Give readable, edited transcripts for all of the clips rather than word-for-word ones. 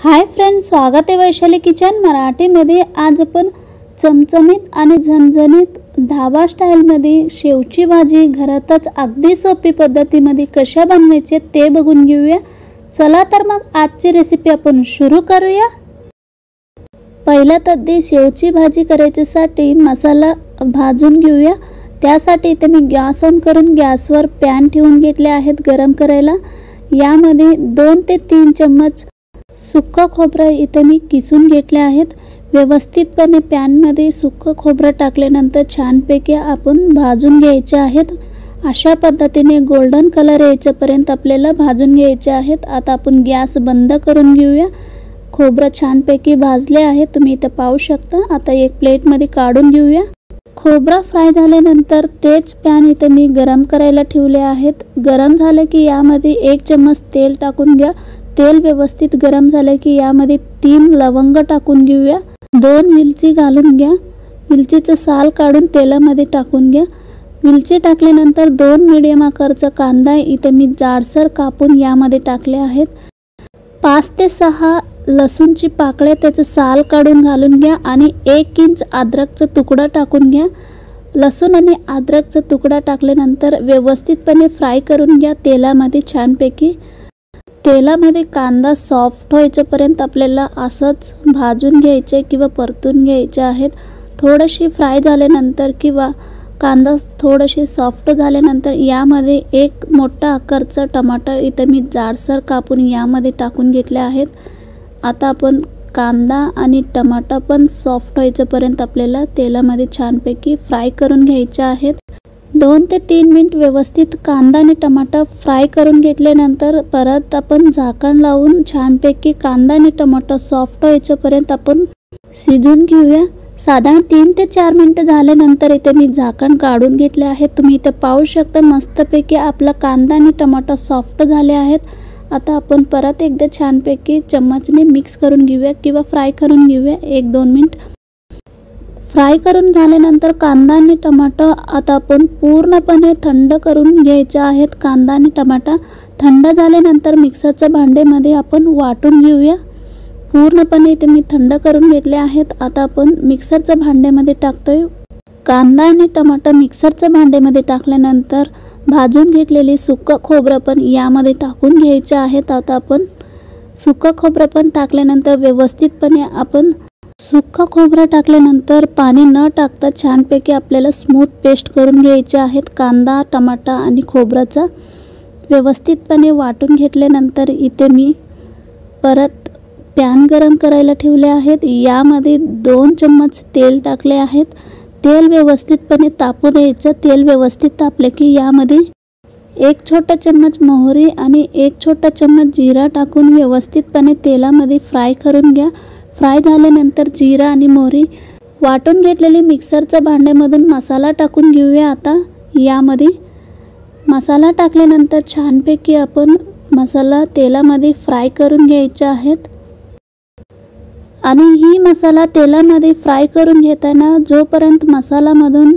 Hi friends, स्वागत आहे Vaishali kitchen मराठीमध्ये। आज आपण चमचमीत आणि झणझणीत धाबा स्टाईलमध्ये शेवची भाजी घरातच अगदी सोपी पद्धतीमध्ये कशा बनवायची ते बघून घेऊया। चला तर मग आजची रेसिपी आपण सुरू करूया। पहिला तर शेवची भाजी करायच्यासाठी मसाला भाजून घेऊया। त्यासाठी इथे मी गॅस ऑन करून गॅसवर पॅन ठेवून घेतले आहेत गरम करायला। यामध्ये 2 ते 3 चम्मच सुक्का खोबरं इथे मी किसून घेतले आहेत। व्यवस्थितपणे पॅन मध्ये सुक्का खोबरं टाकल्यानंतर छानपैकी आपण भाजून घ्यायचे आहेत। अशा पद्धतीने गोल्डन कलर येईपर्यंत आपल्याला भाजून घ्यायचे आहेत। आता आपण गॅस बंद करून घेऊया। खोबरं छानपैकी भाजले आहे, तुम्ही इथे पाहू शकता। आता एक प्लेट मध्ये काढून घेऊया। खोबरं फ्राय झाल्यानंतर तेच पॅन इथे मी गरम करायला ठेवले आहेत। गरम झाले की यामध्ये 1 चम्मच तेल टाकून घ्या। तेल व्यवस्थित गरम झाले की यामध्ये 3 लवंग टाकून घेऊया। 2 मिरची घालून घ्या। मिरचीचं साल काढून तेलामध्ये टाकून घ्या। मिरची टाकल्यानंतर 2 मीडियम आकाराचा कांदा इथे मी जाडसर कापून यामध्ये टाकले आहेत। 5 ते 6 लसूणची पाकळ्या त्याचं साल काढून घालून घ्या आणि 1 इंच अद्रकचा तुकडा टाकून घ्या। लसूण आणि अद्रकचा तुकडा टाकल्यानंतर व्यवस्थितपणे फ्राय करून घ्या तेलामध्ये छानपैकी। तेलामध्ये कांदा सॉफ्ट होईपर्यंत आपल्याला असंच भाजून घ्यायचे किंवा परतून घ्यायचे आहेत। थोडीशी फ्राय झाल्यानंतर किंवा कांदा थोडीशी सॉफ्ट झाल्यानंतर यामध्ये 1 मोठा आकाराचा टमाटर इथे मी जाडसर कापून यामध्ये टाकून घेतले आहेत। आता आपण कांदा आणि टमाटर पण सॉफ्ट होईपर्यंत आपल्याला तेलामध्ये छानपैकी फ्राय करून घ्यायचे आहेत। 2 ते 3 मिनिट व्यवस्थित कांदा आणि टमाटर फ्राय करून घेतल्यानंतर परत आपण झाकण लावून छानपैकी कांदा आणि टमाटर सॉफ्ट होईपर्यंत आपण शिजवून घेऊया। साधारण 3 ते 4 मिनिट झाल्यानंतर इथे मी झाकण काढून घेतले आहे। तुम्ही इथे पाहू शकता मस्तपैकी आपला कांदा आणि टमाटर सॉफ्ट झाले आहेत। आता आपण परत एकदा छानपैकी चम्मचने मिक्स करून घेऊया किंवा फ्राय करून घेऊया 1-2 मिनिट। फ्राय करून झाल्यानंतर कांदा आणि टमाटर आता आपण पूर्णपणे थंड करून घ्यायचे आहेत। कांदा आणि टमाटर थंड झाल्यानंतर मिक्सरच्या भांड्यामध्ये आपण वाटून घेऊया। पूर्णपणे इथे मी थंड करून घेतले आहेत। आता आपण मिक्सरच्या भांड्यामध्ये टाकतोय। कांदा आणि टमाटर मिक्सरच्या भांड्यामध्ये टाकल्यानंतर भाजून घेतलेली सुक्का खोबरं पण यामध्ये टाकून घ्यायचे आहेत। आता आपण सुक्का खोबरं पण टाकल्यानंतर व्यवस्थितपणे आपण सुक्का खोबरं टाकल्यानंतर पाणी न टाकता छानपैकी आपल्याला स्मूथ पेस्ट करून घ्यायचे आहेत। कांदा टमाटा आणि खोबऱ्याचा व्यवस्थितपणे वाटून घेतल्यानंतर इथे मी परत पॅन गरम करायला ठेवले आहेत। यामध्ये 2 चम्मच तेल टाकले आहेत। तेल व्यवस्थितपणे तापू द्यायचं। तेल व्यवस्थित तापले की यामध्ये 1 छोटा चम्मच मोहरी आणि 1 छोटा चम्मच जिरा टाकून व्यवस्थितपणे तेलामध्ये फ्राय करून घ्या। फ्राय झाल्यानंतर जिरा आणि मोहरी वाटून घेतलेली मिक्सरच्या भांड्यामधून मसाला टाकून घेऊया। आता यामध्ये मसाला टाकल्यानंतर छानपैकी आपण मसाला तेलामध्ये फ्राय करून घ्यायचे आहेत। आणि ही मसाला तेलामध्ये फ्राय करून घेताना जोपर्यंत मसाल्यामधून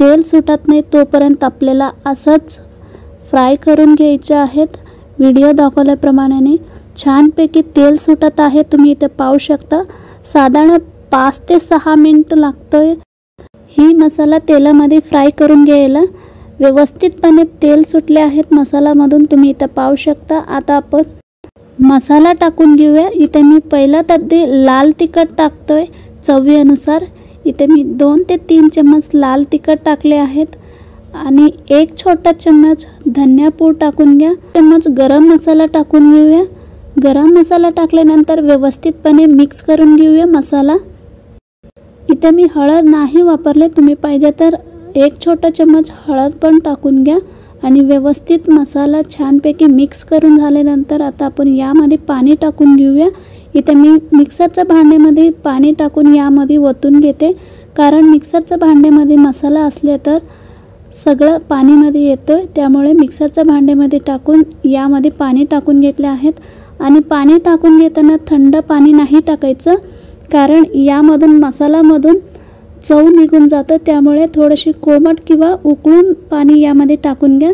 तेल सुटत नाही तोपर्यंत आपल्याला असंच फ्राय करून घ्यायचे आहेत। व्हिडिओ दाखवल्याप्रमाणे छानपैकी तेल सुटत आहे, तुम्ही इथे पाहू शकता। साधारण 5 ते 6 मिनिट लागतोय ही मसाला तेलामध्ये फ्राय करून घ्यायला। व्यवस्थितपणे तेल सुटले आहेत मसाल्यामधून, तुम्ही इथे पाहू शकता। आता आपण मसाला टाकून घेऊया। इथे मी पहिला तर लाल तिखट टाकतोय चवीनुसार। इथे मी 2 ते 3 चम्मच लाल तिखट टाकले आहेत आणि 1 छोटा चम्मच धनिया पूड टाकून घ्या। चम्मच गरम मसाला टाकून घेऊया। गरम मसाला टाकल्यानंतर व्यवस्थितपणे मिक्स करून घेऊया मसाला। इथे मी हळद नाही वापरले, तुम्ही पाहिजे तर 1 छोटा चम्मच हळद पण टाकून घ्या आणि व्यवस्थित मसाला छानपैकी मिक्स करून झाल्यानंतर आता आपण यामध्ये पाणी टाकून घेऊया। इथे मी मिक्सरच्या भांड्यामध्ये पाणी टाकून यामध्ये ओतून घेते, कारण मिक्सरच्या भांड्यामध्ये मसाला असले तर सगळं पाणीमध्ये येतोय। त्यामुळे मिक्सरच्या भांड्यामध्ये टाकून यामध्ये पाणी टाकून घेतले आहेत। आणि पाणी टाकून घेताना थंड पाणी नाही टाकायचं, कारण यामधून मसाल्यामधून चव निघून जातं। त्यामुळे थोडीशी कोमट किंवा उकळून पाणी यामध्ये टाकून घ्या।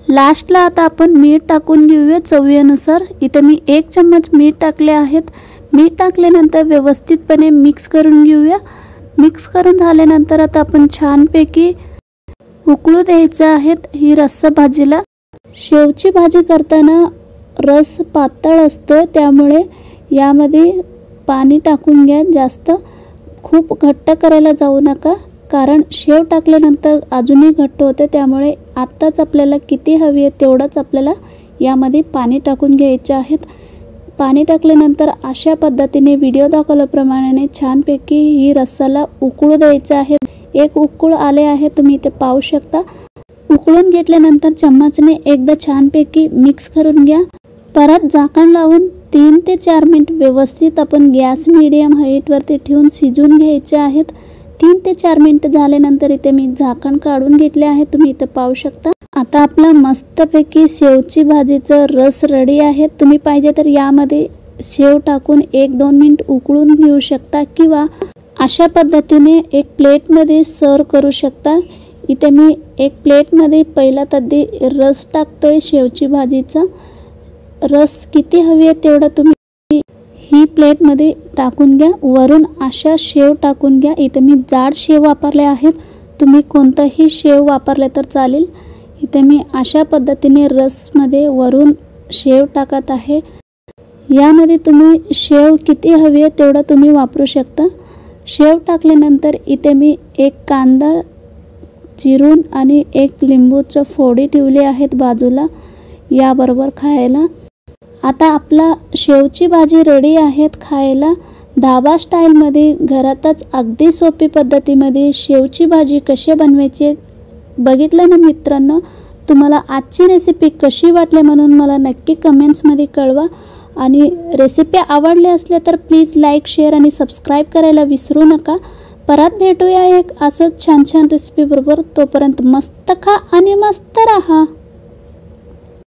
लास्टला आता आपण मीठ टाकून घेऊया चवीनुसार। इथे मी 1 चम्मच मीठ टाकले आहेत। मीठ टाकल्यानंतर व्यवस्थितपणे मिक्स करून घेऊया। मिक्स करून झाल्यानंतर आता आपण छानपैकी उकळू द्यायचं आहेत ही रस्सा भाजीला। शेवची भाजी करताना रस पातळ असतो, त्यामुळे यामध्ये पाणी टाकून घ्या। जास्त खूप घट्ट करायला जाऊ नका, कारण शेव टाकल्यानंतर अजूनही घट्ट होते। त्यामुळे आत्ताच आपल्याला किती हवी आहे तेवढंच आपल्याला यामध्ये पाणी टाकून घ्यायचे आहेत। पाणी टाकल्यानंतर अशा पद्धतीने व्हिडिओ दाखवल्याप्रमाणे छानपैकी ही रस्साला उकळू द्यायचं आहे। एक उकळ आले आहे, तुम्ही इथे पाहू शकता। उकळून घेतल्यानंतर चम्मचने एकदा छानपैकी मिक्स करून घ्या। परत झाकण लावून 3 ते 4 मिनिट व्यवस्थित आपण गॅस मीडियम हाईटवरती ठेवून शिजवून घ्यायचे आहेत। 3 ते 4 मिनिट झाल्यानंतर इथे मी झाकण काढून घेतले आहे, तुम्ही इथे पाहू शकता। आता आपला मस्तपैकी शेवची भाजीचा रस रेडी आहे। तुम्ही पाहिजे तर यामध्ये शेव टाकून 1-2 मिनिट उकळून घेऊ शकता, किंवा अशा पद्धतीने एक प्लेटमध्ये सर्व करू शकता। इथे मी एक प्लेटमध्ये पहिला तद्दी रस टाकतोय। शेवची भाजीचा रस किती हवी आहे तेवढा तुम्ही ही प्लेटमध्ये टाकून घ्या। वरून अशा शेव टाकून घ्या। इथे मी जाड शेव वापरले आहेत, तुम्ही कोणताही शेव वापरले तर चालेल। इथे मी अशा पद्धतीने रसमध्ये वरून शेव टाकत आहे। यामध्ये तुम्ही शेव किती हवी आहे तेवढा तुम्ही वापरू शकता। शेव टाकल्यानंतर इथे मी एक कांदा चिरून आणि एक लिंबूची फोडी ठेवली आहेत बाजूला याबरोबर खायला। आता आपला शेवची भाजी रेडी आहेत खायला। धाबा स्टाईलमध्ये घरातच अगदी सोपी पद्धतीमध्ये शेवची भाजी कशी बनवायची बघितलं ना मित्रांनो। तुम्हाला आजची रेसिपी कशी वाटली म्हणून मला नक्की कमेंट्समध्ये कळवा। आणि रेसिपी आवडली असल्या तर प्लीज लाईक, शेअर आणि सबस्क्राईब करायला विसरू नका। परत भेटूया एक असंच छान छान रेसिपी बरोबर। तोपर्यंत मस्त खा आणि मस्त राहा।